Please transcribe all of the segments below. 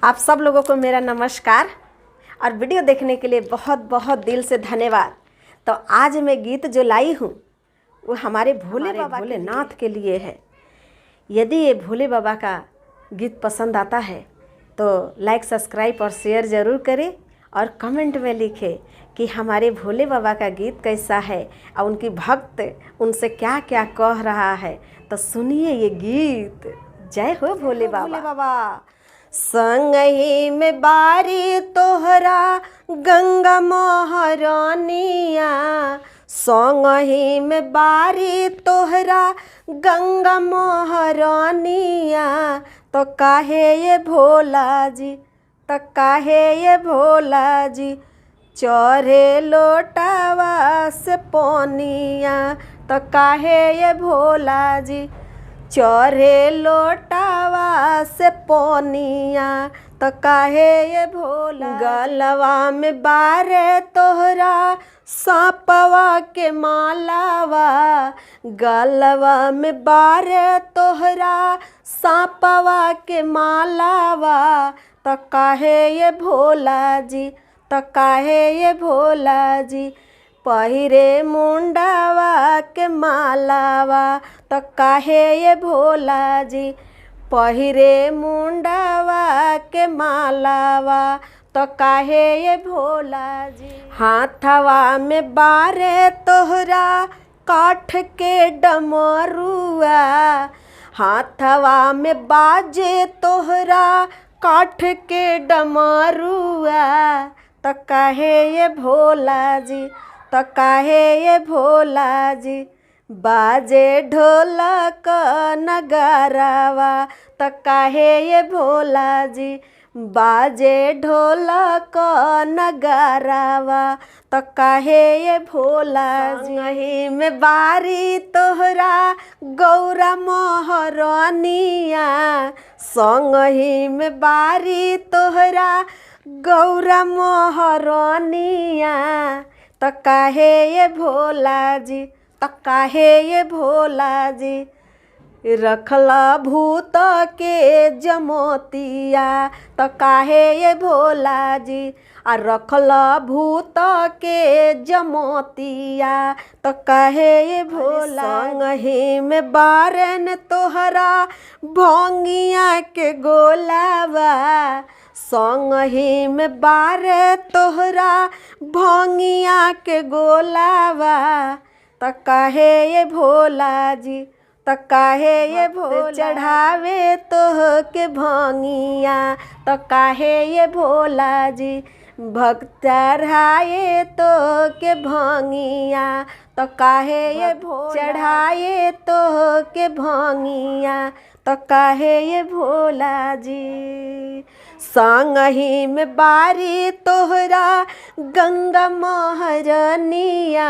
आप सब लोगों को मेरा नमस्कार और वीडियो देखने के लिए बहुत बहुत दिल से धन्यवाद। तो आज मैं गीत जो लाई हूँ वो हमारे भोलेनाथ के लिए है। यदि ये भोले बाबा का गीत पसंद आता है तो लाइक, सब्सक्राइब और शेयर ज़रूर करें और कमेंट में लिखें कि हमारे भोले बाबा का गीत कैसा है और उनकी भक्त उनसे क्या क्या कह रहा है। तो सुनिए ये गीत। जय हो भोले बाबा। संगही में बारी तोहरा गंगा महारानिया, संगही में बारी तोहरा गंगा महारानिया। तो काहे ये भोला जी, तो काहे ये भोला जी चोरे लोटावा से पोनिया। तो काहे ये भोला जी चोरे लोटावा से पोनिया। तो काहे ये भोला गलवा में बारे तोहरा सांपवा के मालावा, गलवा में बारे तोहरा सांपवा के मालावा। तो काहे ये भोला जी, तो काहे ये भोला जी पहिरे मुंडावा के मालावा। तो काहे ये भोला जी पहिरे मुंडावा के मालावा। तो काहे ये भोला जी हाथवा में बारे तोहरा काठ के डमरुआ, हाथवा में बाजे तोहरा काठ के डमरुआ। तो काहे ये भोला जी, तो काहे ये भोला जी बाजे ढोलक नगारावा। तो काहे ये भोला जी बाजे ढोलक नगारावा। तो काहे ये भोला जी संगही में बारी तोहरा गौरा महारानिया, संगही में बारी तोहरा गौरा महारानिया। तो काहे ये भोला जी, तो काहे ये भोला जी रखला भूत के जमोतिया। तो काहे ये भोला जी आ रखला भूत के जमोतिया। तो काहे ये भोला संगही में बारन तोहरा भोंगिया के गोलावा, संगही में बारे तोहरा भोंगिया के गोलावा। तो काहे ये भोला जी, तो काहे ये भोला चढ़ावे तोह के भोंगिया। तो काहे ये भोला जी भक्त चढ़ाए तो के भोंगिया। तो काहे ये भोला चढ़ाए तो के भोंगिया। तो काहे ये भोला जी संगही में बारी तोहरा गंगा महारानिया,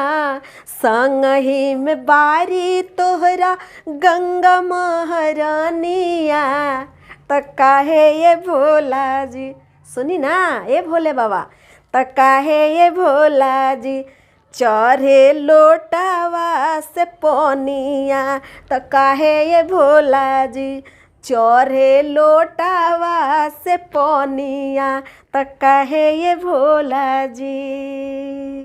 संगही में बारी तोहरा गंगा महारानिया। तो काहे ये भोला जी सुनी ना ये भोले बाबा। तो काहे ये भोला जी चढ़े लोटावा से पोनिया। तो काहे ये भोला जी चढ़े लोटावा से पोनिया। तो काहे ये भोला जी।